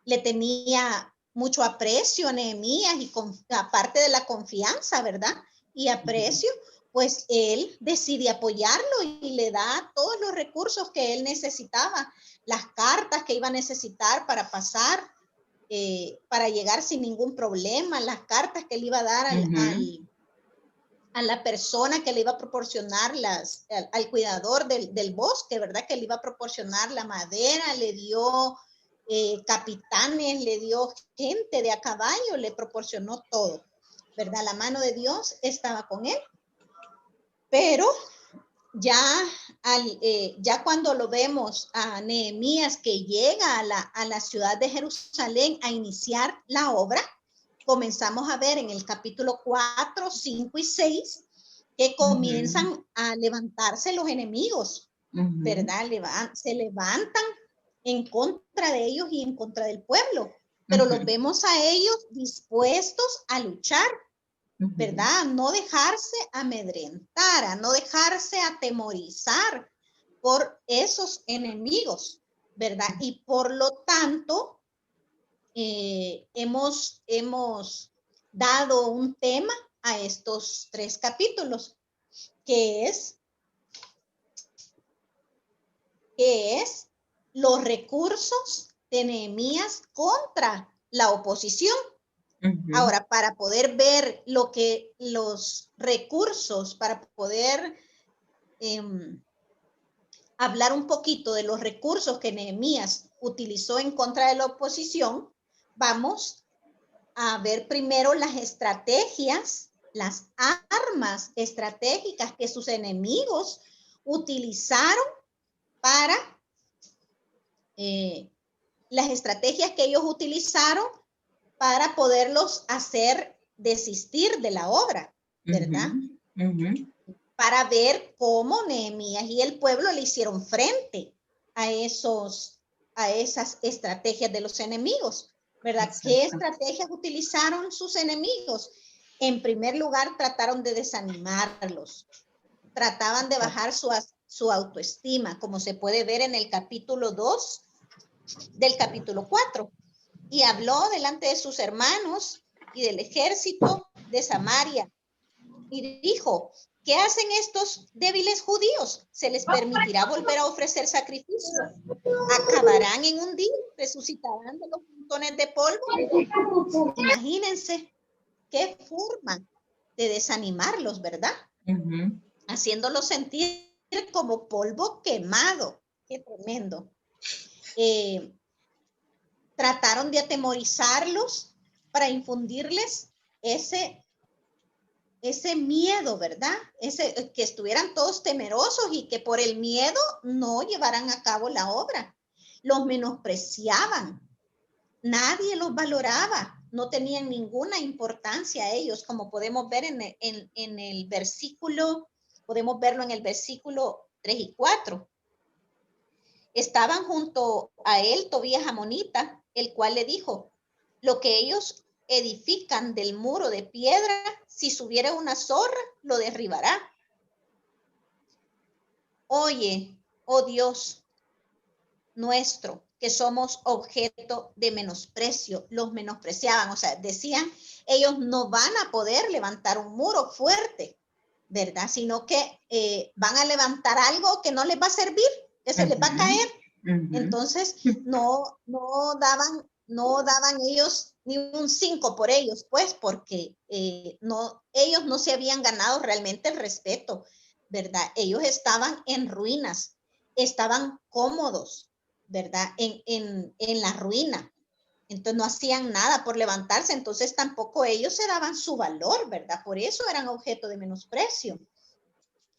le tenía mucho aprecio a Nehemías y aparte de la confianza, ¿verdad? Y aprecio, pues él decide apoyarlo y le da todos los recursos que él necesitaba, las cartas que iba a necesitar para pasar, para llegar sin ningún problema, las cartas que le iba a dar a la persona que le iba a proporcionar al cuidador del bosque, ¿verdad? Que le iba a proporcionar la madera, le dio capitanes, le dio gente de a caballo, le proporcionó todo, ¿verdad? La mano de Dios estaba con él. Pero ya, ya cuando lo vemos a Nehemías que llega a la ciudad de Jerusalén a iniciar la obra, comenzamos a ver en el capítulo 4, 5 y 6 que comienzan a levantarse los enemigos, ¿verdad? Se levantan en contra de ellos y en contra del pueblo, pero los vemos a ellos dispuestos a luchar, ¿verdad? No dejarse amedrentar, a no dejarse atemorizar por esos enemigos, ¿verdad? Y por lo tanto, hemos dado un tema a estos 3 capítulos, que es los recursos de Nehemías contra la oposición. Ahora, para poder ver los recursos, para poder hablar un poquito de los recursos que Nehemías utilizó en contra de la oposición, vamos a ver primero las estrategias, las armas estratégicas que sus enemigos utilizaron para las estrategias que ellos utilizaron para poderlos hacer desistir de la obra, ¿verdad? Para ver cómo Nehemías y el pueblo le hicieron frente a esas estrategias de los enemigos, ¿verdad? Exacto. ¿Qué estrategias utilizaron sus enemigos? En primer lugar, trataron de desanimarlos, trataban de bajar su autoestima, como se puede ver en el capítulo 2 del capítulo 4. Y habló delante de sus hermanos y del ejército de Samaria y dijo: ¿qué hacen estos débiles judíos? ¿Se les permitirá volver a ofrecer sacrificio? ¿Acabarán en un día? ¿Resucitarán de los montones de polvo? Imagínense qué forma de desanimarlos, ¿verdad? Haciéndolos sentir como polvo quemado. Qué tremendo. Trataron de atemorizarlos para infundirles ese miedo, ¿verdad? Que estuvieran todos temerosos y que por el miedo no llevaran a cabo la obra. Los menospreciaban, nadie los valoraba, no tenían ninguna importancia a ellos, como podemos ver en el versículo, podemos verlo en el versículo 3 y 4. Estaban junto a él Tobías amonita, el cual le dijo: lo que ellos edifican del muro de piedra, si subiera una zorra, lo derribará. Oye, oh Dios nuestro, que somos objeto de menosprecio. Los menospreciaban, o sea, decían, ellos no van a poder levantar un muro fuerte, ¿verdad? Sino que van a levantar algo que no les va a servir, que se les va a caer. Entonces, no daban ellos ni un 5 por ellos, pues, porque ellos no se habían ganado realmente el respeto, ¿verdad? Ellos estaban en ruinas, estaban cómodos, ¿verdad? En la ruina. Entonces no hacían nada por levantarse, entonces tampoco ellos se daban su valor, ¿verdad? Por eso eran objeto de menosprecio.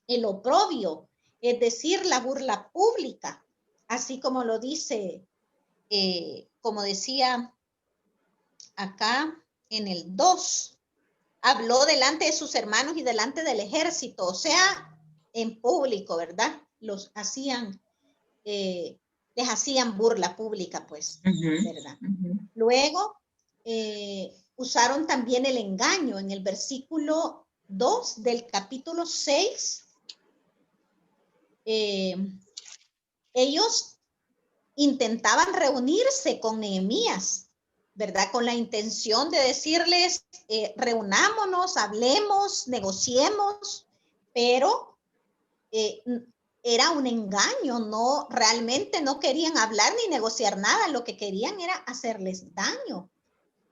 El oprobio, es decir, la burla pública, así como lo dice, como decía acá en el 2, habló delante de sus hermanos y delante del ejército, o sea, en público, ¿verdad? Les hacían burla pública, pues, ¿verdad? Luego, usaron también el engaño en el versículo 2 del capítulo 6. Ellos intentaban reunirse con Nehemías, ¿verdad? Con la intención de decirles, reunámonos, hablemos, negociemos, pero era un engaño, no, realmente no querían hablar ni negociar nada, lo que querían era hacerles daño,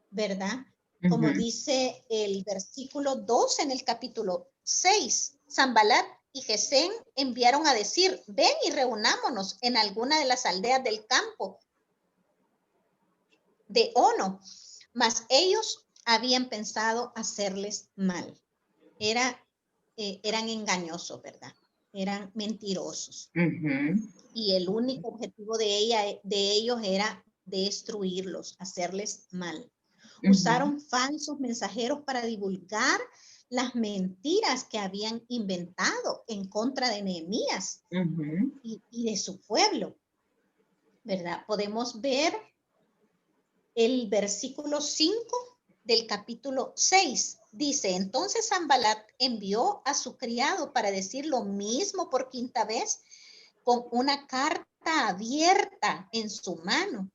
¿verdad? Como dice el versículo 2 en el capítulo 6, Sanballat y Gesem enviaron a decir, ven y reunámonos en alguna de las aldeas del campo de Ono, mas ellos habían pensado hacerles mal. Eran engañosos, ¿verdad? Eran mentirosos. Y el único objetivo de ellos era destruirlos, hacerles mal. Usaron falsos mensajeros para divulgar las mentiras que habían inventado en contra de Nehemías y de su pueblo, ¿verdad? Podemos ver el versículo 5 del capítulo 6. Dice, entonces Sanballat envió a su criado para decir lo mismo por quinta vez, con una carta abierta en su mano.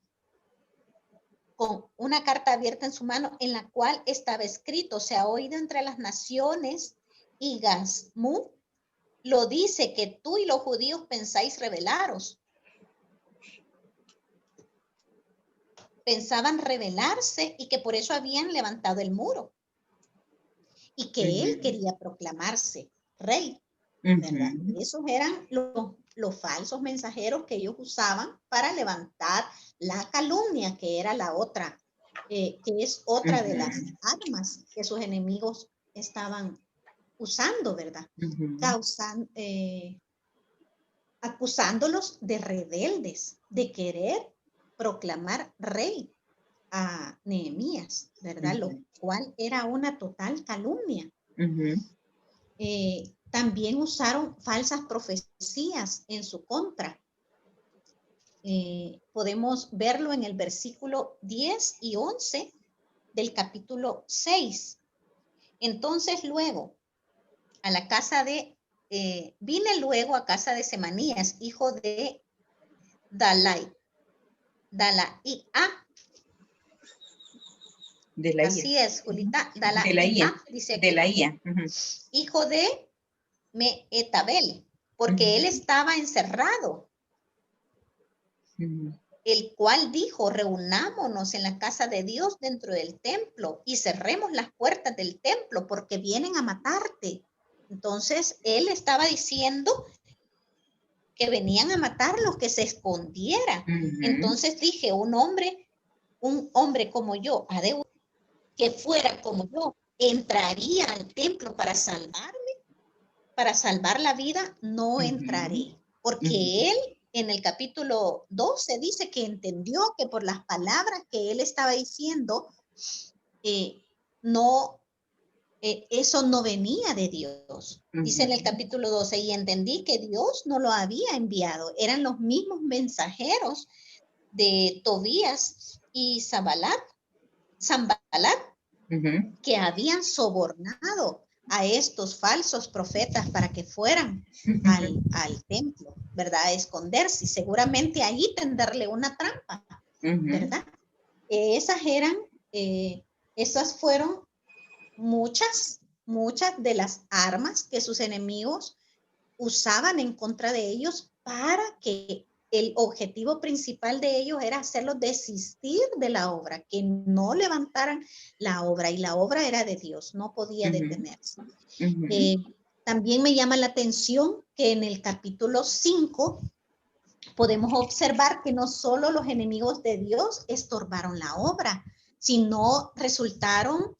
Con una carta abierta en su mano en la cual estaba escrito, se ha oído entre las naciones y Gazmú lo dice que tú y los judíos pensáis rebelaros. Pensaban rebelarse y que por eso habían levantado el muro. Y que él quería proclamarse rey, ¿verdad? Esos eran los falsos mensajeros que ellos usaban para levantar la calumnia, que era la otra, que es otra de las armas que sus enemigos estaban usando, ¿verdad? Acusándolos de rebeldes, de querer proclamar rey a Nehemías, ¿verdad? Lo cual era una total calumnia. También usaron falsas profecías en su contra. Podemos verlo en el versículo 10 y 11 del capítulo 6. Entonces luego, a la casa de, vine luego a casa de Semanías, hijo de Dalaía. Así es, Julita. Dalaía, dice aquí. Delaía. Hijo de Mehetabel, porque él estaba encerrado. El cual dijo, reunámonos en la casa de Dios dentro del templo y cerremos las puertas del templo porque vienen a matarte. Entonces, él estaba diciendo que venían a matarlos, que se escondiera. Entonces dije, un hombre como yo, que fuera como yo, entraría al templo para salvarme, para salvar la vida, no entraré. Porque él en el capítulo 12 dice que entendió que por las palabras que él estaba diciendo, eso no venía de Dios. Dice en el capítulo 12, y entendí que Dios no lo había enviado. Eran los mismos mensajeros de Tobías y Sanballat, que habían sobornado a estos falsos profetas para que fueran al templo, ¿verdad? A esconderse y seguramente allí tenderle una trampa, ¿verdad? Esas fueron muchas de las armas que sus enemigos usaban en contra de ellos para que el objetivo principal de ellos era hacerlos desistir de la obra, que no levantaran la obra, y la obra era de Dios, no podía detenerse. También me llama la atención que en el capítulo 5 podemos observar que no solo los enemigos de Dios estorbaron la obra, sino resultaron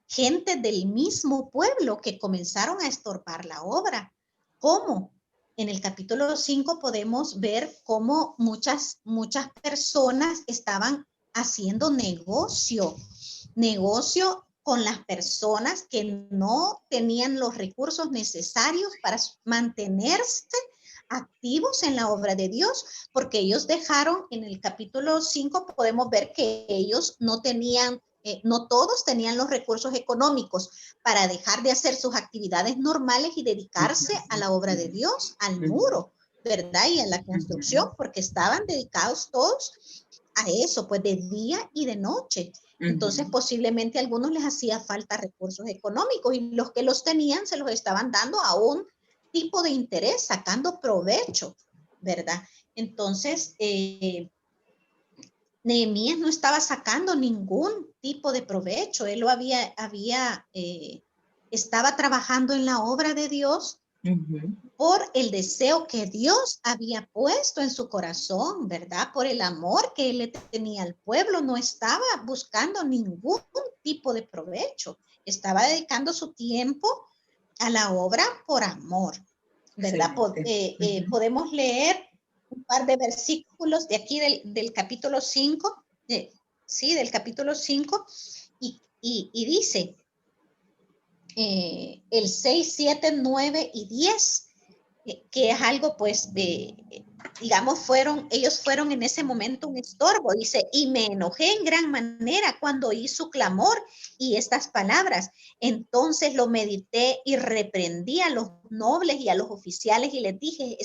gente del mismo pueblo que comenzaron a estorbar la obra. ¿Cómo? En el capítulo 5 podemos ver cómo muchas personas estaban haciendo negocio con las personas que no tenían los recursos necesarios para mantenerse activos en la obra de Dios, porque ellos dejaron, en el capítulo 5 podemos ver que ellos no tenían, no todos tenían los recursos económicos para dejar de hacer sus actividades normales y dedicarse a la obra de Dios, al muro, ¿verdad? Y a la construcción, porque estaban dedicados todos a eso, pues de día y de noche. Entonces, posiblemente a algunos les hacía falta recursos económicos y los que los tenían se los estaban dando a un tipo de interés, sacando provecho, ¿verdad? Entonces, Nehemías no estaba sacando ningún tipo de provecho. Él lo estaba trabajando en la obra de Dios por el deseo que Dios había puesto en su corazón, ¿verdad? Por el amor que él le tenía al pueblo. No estaba buscando ningún tipo de provecho. Estaba dedicando su tiempo a la obra por amor, ¿verdad? Podemos leer un par de versículos de aquí del capítulo 5, sí, del capítulo 5, y dice el 6, 7, 9 y 10, que es algo, pues, digamos, ellos fueron en ese momento un estorbo. Dice, y me enojé en gran manera cuando oí su clamor y estas palabras. Entonces lo medité y reprendí a los nobles y a los oficiales y les dije,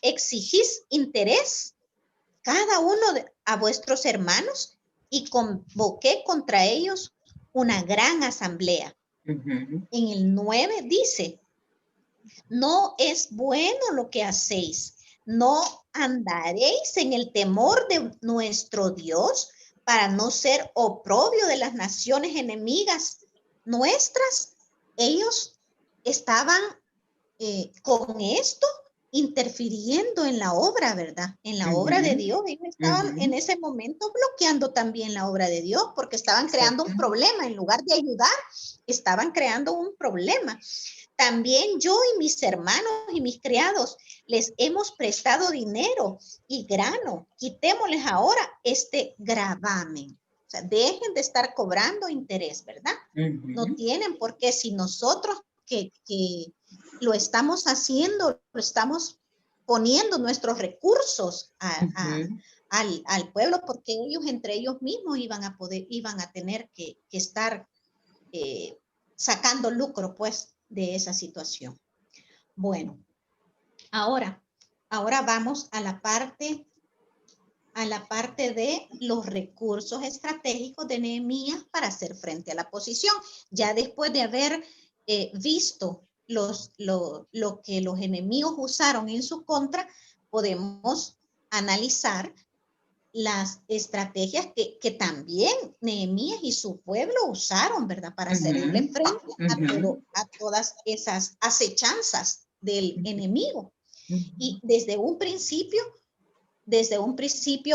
exigís interés cada uno a vuestros hermanos, y convoqué contra ellos una gran asamblea. En el 9 dice, no es bueno lo que hacéis, no andaréis en el temor de nuestro Dios para no ser oprobio de las naciones enemigas nuestras. Ellos estaban con esto interfiriendo en la obra, ¿verdad? En la obra de Dios. Ellos estaban en ese momento bloqueando también la obra de Dios porque estaban creando un problema. En lugar de ayudar, estaban creando un problema. También yo y mis hermanos y mis criados les hemos prestado dinero y grano. Quitémosles ahora este gravamen. O sea, dejen de estar cobrando interés, ¿verdad? No tienen por qué. Si nosotros que lo estamos haciendo, lo estamos poniendo nuestros recursos al pueblo, porque ellos entre ellos mismos iban a tener que estar sacando lucro, pues, de esa situación. Bueno, ahora vamos a la parte de los recursos estratégicos de Nehemías para hacer frente a la oposición. Ya después de haber visto lo que los enemigos usaron en su contra, podemos analizar las estrategias que también Nehemías y su pueblo usaron, ¿verdad? Para hacerle frente a todas esas acechanzas del enemigo. Y desde un principio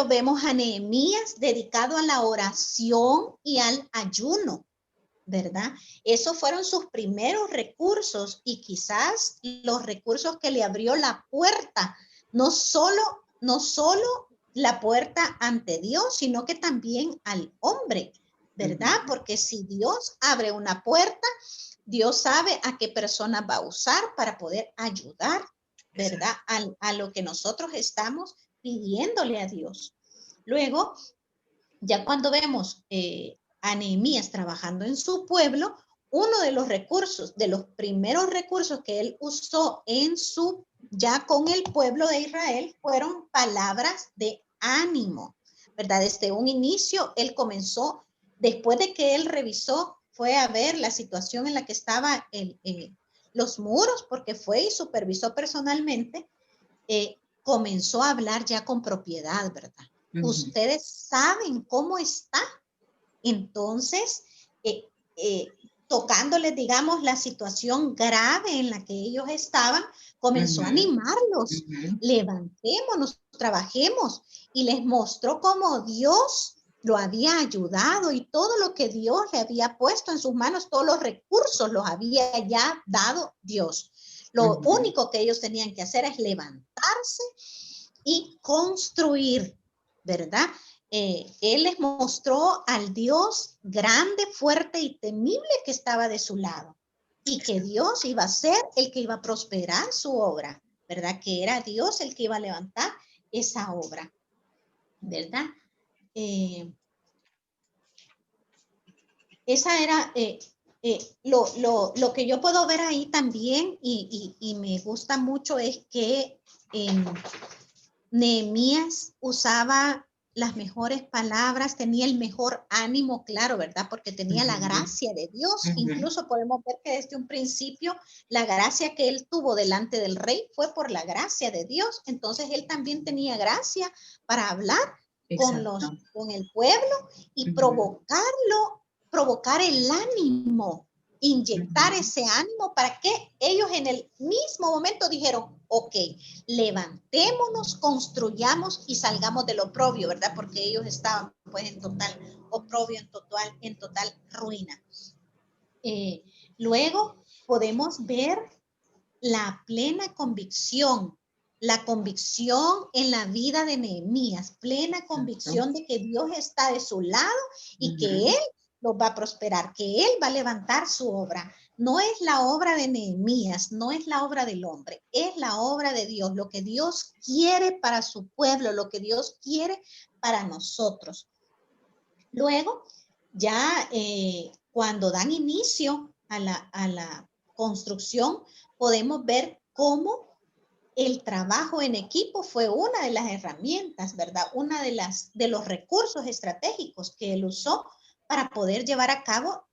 vemos a Nehemías dedicado a la oración y al ayuno, ¿verdad? Esos fueron sus primeros recursos y quizás los recursos que le abrió la puerta, no solo la puerta ante Dios, sino que también al hombre, ¿verdad? Porque si Dios abre una puerta, Dios sabe a qué persona va a usar para poder ayudar, ¿verdad? A lo que nosotros estamos pidiéndole a Dios. Luego, ya cuando vemos a Nehemías trabajando en su pueblo, uno de los recursos, de los primeros recursos que él usó ya con el pueblo de Israel, fueron palabras de ánimo, ¿verdad? Desde un inicio, él comenzó, después de que él revisó, fue a ver la situación en la que estaban los muros, porque fue y supervisó personalmente, comenzó a hablar ya con propiedad, ¿verdad? Ustedes saben cómo está. Entonces, tocándoles, digamos, la situación grave en la que ellos estaban, comenzó a animarlos. Levantémonos, trabajemos. Y les mostró cómo Dios lo había ayudado y todo lo que Dios le había puesto en sus manos, todos los recursos los había ya dado Dios. Lo único que ellos tenían que hacer es levantarse y construir, ¿verdad? Él les mostró al Dios grande, fuerte y temible que estaba de su lado y que Dios iba a ser el que iba a prosperar su obra, ¿verdad? Que era Dios el que iba a levantar esa obra, ¿verdad? Esa era Lo que yo puedo ver ahí también y me gusta mucho es que Nehemías usaba las mejores palabras, tenía el mejor ánimo, claro, ¿verdad? Porque tenía la gracia de Dios. Incluso podemos ver que desde un principio la gracia que él tuvo delante del rey fue por la gracia de Dios. Entonces él también tenía gracia para hablar con el pueblo y provocar el ánimo, inyectar ese ánimo para que ellos en el mismo momento dijeron, ok, levantémonos, construyamos y salgamos del oprobio, ¿verdad? Porque ellos estaban pues en total oprobio, en total ruina. Luego podemos ver la plena convicción, la convicción en la vida de Nehemías, plena convicción de que Dios está de su lado y que Él los va a prosperar, que Él va a levantar su obra. No es la obra de Nehemías, no es la obra del hombre, es la obra de Dios, lo que Dios quiere para su pueblo, lo que Dios quiere para nosotros. Luego, ya cuando dan inicio a la construcción, podemos ver cómo el trabajo en equipo fue una de las herramientas, ¿verdad? Una de los recursos estratégicos que él usó para poder llevar a cabo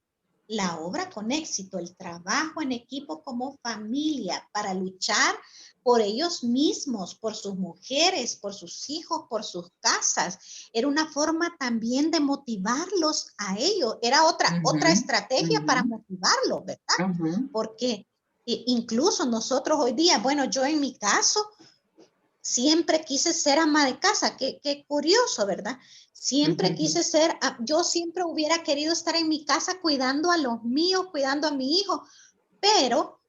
la obra con éxito, el trabajo en equipo como familia, para luchar por ellos mismos, por sus mujeres, por sus hijos, por sus casas. Era una forma también de motivarlos a ellos. Era otra estrategia para motivarlos, ¿verdad? Porque incluso nosotros hoy día, bueno, yo en mi caso, siempre quise ser ama de casa, qué curioso, ¿verdad? Siempre quise ser, yo siempre hubiera querido estar en mi casa cuidando a los míos, cuidando a mi hijo, pero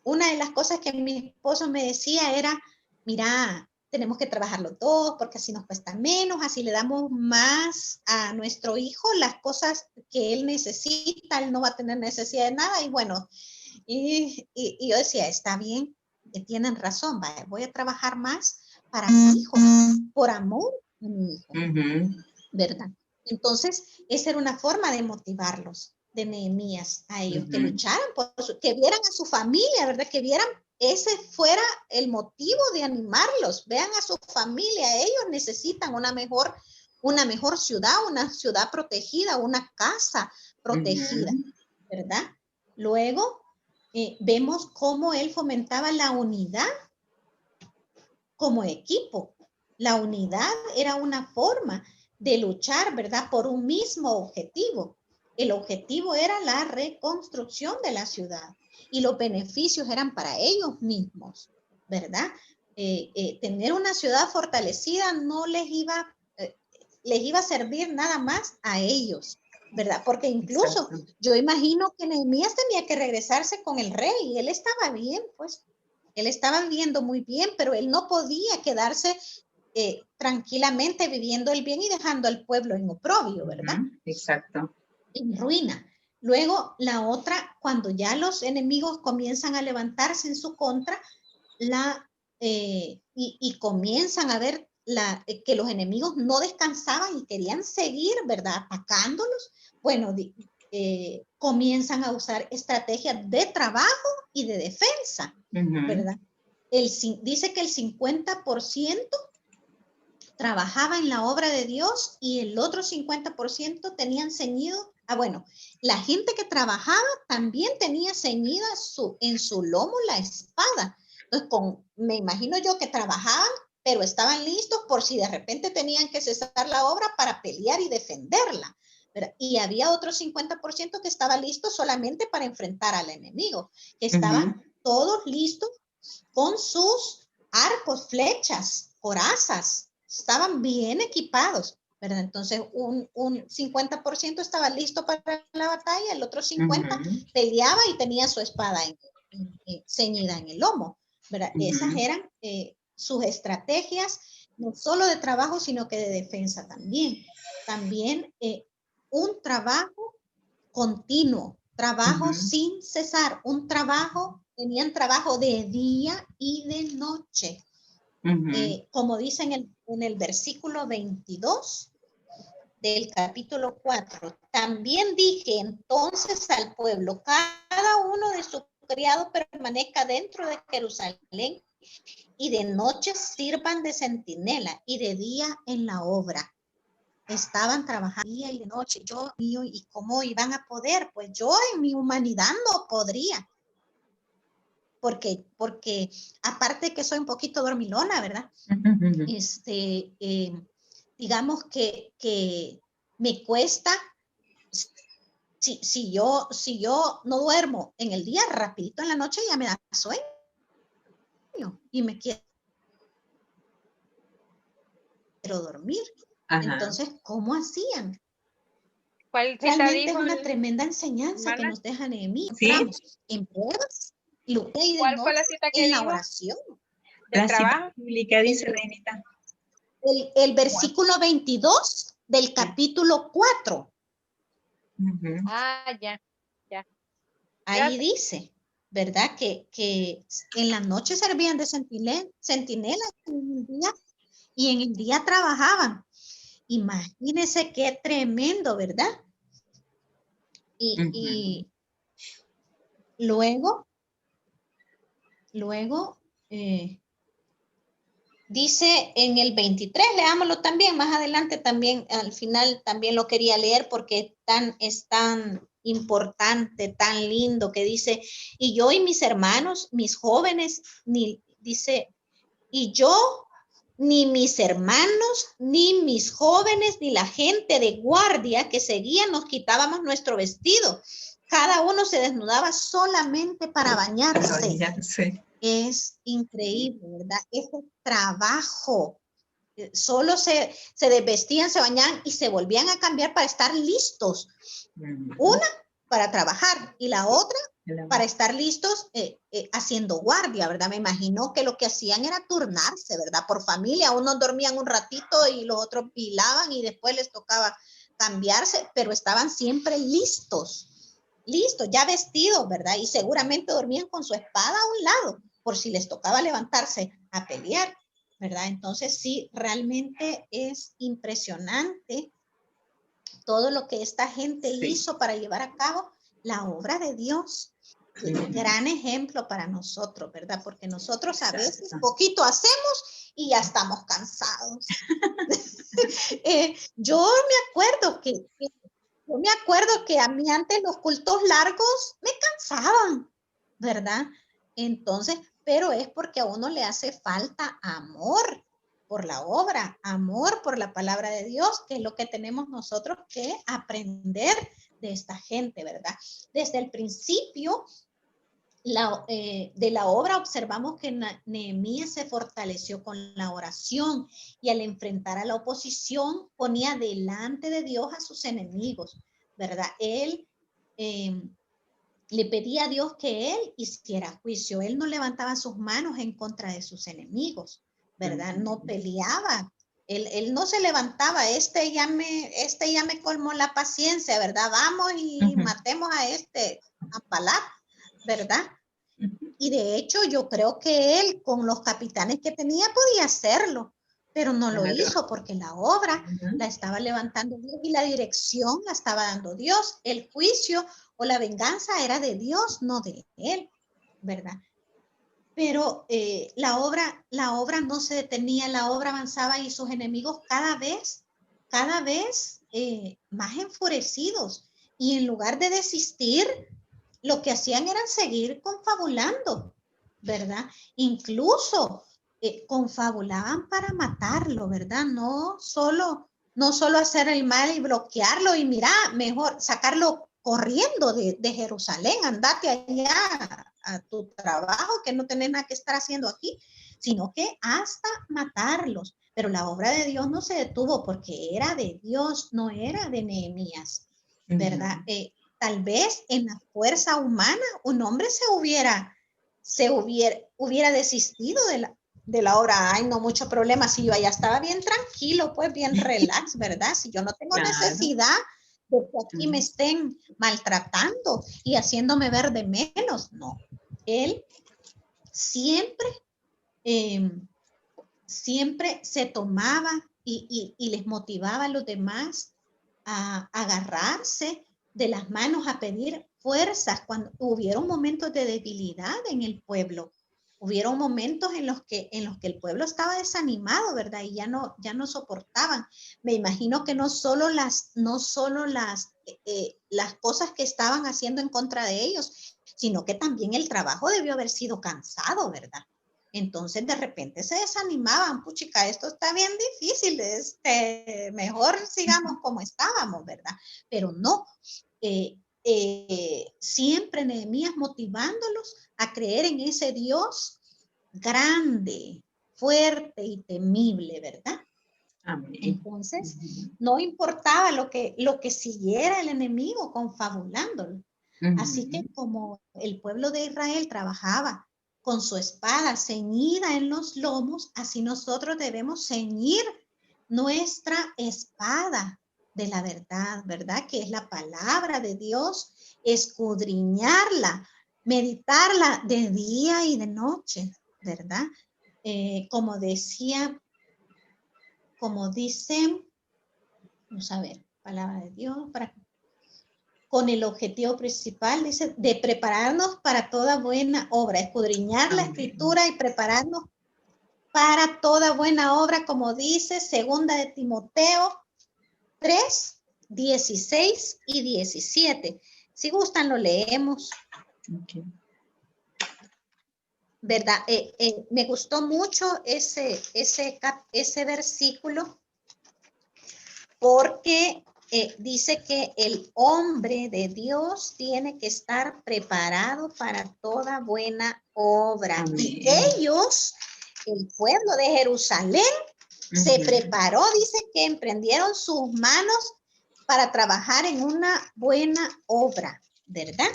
una de las cosas que mi esposo me decía era, mira, tenemos que trabajarlo todos porque así nos cuesta menos, así le damos más a nuestro hijo las cosas que él necesita, él no va a tener necesidad de nada y bueno, y yo decía, está bien, tienen razón, voy a trabajar más para mi hijo, por amor a mi hijo, ¿verdad? Entonces, esa era una forma de motivarlos, de Nehemías, a ellos, que lucharan, que vieran a su familia, ¿verdad? Que vieran, ese fuera el motivo de animarlos, vean a su familia, ellos necesitan una mejor ciudad, una ciudad protegida, una casa protegida, ¿verdad? Luego, vemos cómo él fomentaba la unidad como equipo. La unidad era una forma de luchar, ¿verdad? Por un mismo objetivo. El objetivo era la reconstrucción de la ciudad y los beneficios eran para ellos mismos, ¿verdad? Tener una ciudad fortalecida no les iba a servir nada más a ellos, ¿verdad? Porque incluso yo imagino que Nehemías tenía que regresarse con el rey y él estaba bien, pues. Él estaba viviendo muy bien, pero él no podía quedarse tranquilamente viviendo el bien y dejando al pueblo en oprobio, ¿verdad? Exacto. En ruina. Luego, la otra, cuando ya los enemigos comienzan a levantarse en su contra, y comienzan a ver que los enemigos no descansaban y querían seguir, ¿verdad? Atacándolos. Bueno, comienzan a usar estrategias de trabajo y de defensa, ¿verdad? Dice que el 50% trabajaba en la obra de Dios y el otro 50% tenían ceñido. Bueno, la gente que trabajaba también tenía ceñida en su lomo la espada. Entonces, me imagino yo que trabajaban, pero estaban listos por si de repente tenían que cesar la obra para pelear y defenderla, ¿verdad? Y había otro 50% que estaba listo solamente para enfrentar al enemigo, que estaban todos listos con sus arcos, flechas, corazas, estaban bien equipados, ¿verdad? Entonces, un 50% estaba listo para la batalla, el otro 50% peleaba y tenía su espada ceñida en el lomo, ¿verdad? Esas eran sus estrategias, no solo de trabajo, sino que de defensa también. También un trabajo continuo, trabajo sin cesar, tenían trabajo de día y de noche. Como dice en el versículo 22, del capítulo 4. También dije entonces al pueblo, cada uno de sus criados permanezca dentro de Jerusalén y de noche sirvan de centinela y de día en la obra. Estaban trabajando día y de noche. ¿Y cómo iban a poder? Pues yo en mi humanidad no podría. Porque aparte que soy un poquito dormilona, ¿verdad? Digamos que me cuesta, si yo no duermo en el día, rapidito en la noche ya me da sueño y me quiero dormir. Ajá. Entonces, ¿cómo hacían? ¿Cuál cita Realmente dijo es una tremenda enseñanza que nos deja Nehemías. ¿Sí? En pruebas, lucha y de ¿Cuál fue la cita que en la dijo? oración. La cita bíblica dice, Reinita. El versículo 22 del capítulo 4. Ah, ya. Ahí dice, ¿verdad? Que en la noche servían de centinela y en el día trabajaban. Imagínense qué tremendo, ¿verdad? Y luego, dice en el 23, leámoslo también, más adelante también, al final también lo quería leer porque es tan importante, tan lindo, que dice, y yo y mis hermanos, mis jóvenes, dice, y yo, ni mis hermanos, ni mis jóvenes, ni la gente de guardia que seguían nos quitábamos nuestro vestido. Cada uno se desnudaba solamente para bañarse. Es increíble, ¿verdad? Ese trabajo. Solo se desvestían, se bañaban y se volvían a cambiar para estar listos. Una para trabajar y la otra para estar listos haciendo guardia, ¿verdad? Me imagino que lo que hacían era turnarse, ¿verdad? Por familia, unos dormían un ratito y los otros pilaban y después les tocaba cambiarse, pero estaban siempre listos, ya vestidos, ¿verdad? Y seguramente dormían con su espada a un lado, por si les tocaba levantarse a pelear, ¿verdad? Entonces sí, realmente es impresionante todo lo que esta gente hizo para llevar a cabo la obra de Dios. Gran ejemplo para nosotros, ¿verdad? Porque nosotros a veces poquito hacemos y ya estamos cansados. Yo me acuerdo que a mí antes los cultos largos me cansaban, ¿verdad? Entonces, pero es porque a uno le hace falta amor por la obra, amor por la palabra de Dios, que es lo que tenemos nosotros que aprender de esta gente, ¿verdad? Desde el principio de la obra observamos que Nehemías se fortaleció con la oración y al enfrentar a la oposición ponía delante de Dios a sus enemigos, ¿verdad? Él le pedía a Dios que él hiciera juicio. Él no levantaba sus manos en contra de sus enemigos, ¿verdad? No peleaba. Él no se levantaba, este ya me colmó la paciencia, ¿verdad? Vamos y matemos a este a palar, ¿verdad? Y de hecho yo creo que él con los capitanes que tenía podía hacerlo, pero no lo hizo porque la obra la estaba levantando Dios y la dirección la estaba dando Dios. El juicio o la venganza era de Dios, no de él, ¿verdad? Pero la obra no se detenía, la obra avanzaba y sus enemigos cada vez más enfurecidos. Y en lugar de desistir, lo que hacían era seguir confabulando, ¿verdad? Incluso confabulaban para matarlo, ¿verdad? No solo hacer el mal y bloquearlo y mira, mejor sacarlo corriendo de Jerusalén, andate allá a tu trabajo que no tenés nada que estar haciendo aquí, sino que hasta matarlos. Pero la obra de Dios no se detuvo porque era de Dios, no era de Nehemías, ¿verdad? Tal vez en la fuerza humana un hombre se hubiera desistido de la obra. Ay, no, mucho problema. Si yo allá estaba bien tranquilo, pues bien relax, ¿verdad? Si yo no tengo necesidad de que aquí me estén maltratando y haciéndome ver de menos. No, él siempre se tomaba y les motivaba a los demás a agarrarse de las manos, a pedir fuerzas cuando hubieron momentos de debilidad en el pueblo. Hubieron momentos en los que el pueblo estaba desanimado, ¿verdad? Y ya no soportaban. Me imagino que no solo las cosas que estaban haciendo en contra de ellos, sino que también el trabajo debió haber sido cansado, ¿verdad? Entonces de repente se desanimaban, puchica, esto está bien difícil, mejor sigamos como estábamos, ¿verdad? Pero no, siempre Nehemías motivándolos a creer en ese Dios grande, fuerte y temible, ¿verdad? Amén. Entonces, no importaba lo que siguiera el enemigo confabulándolo. Así que como el pueblo de Israel trabajaba con su espada ceñida en los lomos, así nosotros debemos ceñir nuestra espada de la verdad, ¿verdad? Que es la palabra de Dios, escudriñarla, meditarla de día y de noche, ¿verdad? Como dice, vamos a ver, palabra de Dios, con el objetivo principal, dice, de prepararnos para toda buena obra, escudriñar la escritura y prepararnos para toda buena obra, como dice segunda de Timoteo 3, 16 y 17. Si gustan, lo leemos. Okay. ¿Verdad? Me gustó mucho ese versículo porque dice que el hombre de Dios tiene que estar preparado para toda buena obra. Amén. Y ellos, el pueblo de Jerusalén, se preparó, dice que emprendieron sus manos para trabajar en una buena obra, ¿verdad?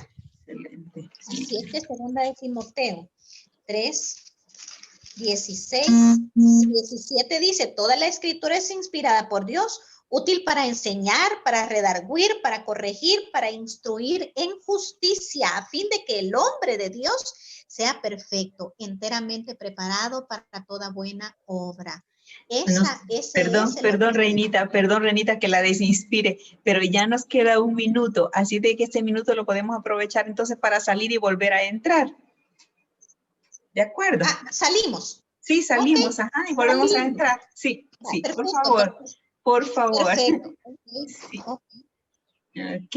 Excelente. Así es que segunda de Timoteo 3, 16 y 17 dice, toda la escritura es inspirada por Dios, útil para enseñar, para redarguir, para corregir, para instruir en justicia, a fin de que el hombre de Dios sea perfecto, enteramente preparado para toda buena obra. Perdón, Reinita, que la desinspire, pero ya nos queda un minuto, así de que este minuto lo podemos aprovechar entonces para salir y volver a entrar. ¿De acuerdo? Salimos. Sí, salimos, okay. Ajá, y volvemos a entrar. Sí, sí, perfecto, por favor. Perfecto. Por favor. Perfecto. Sí. Ok.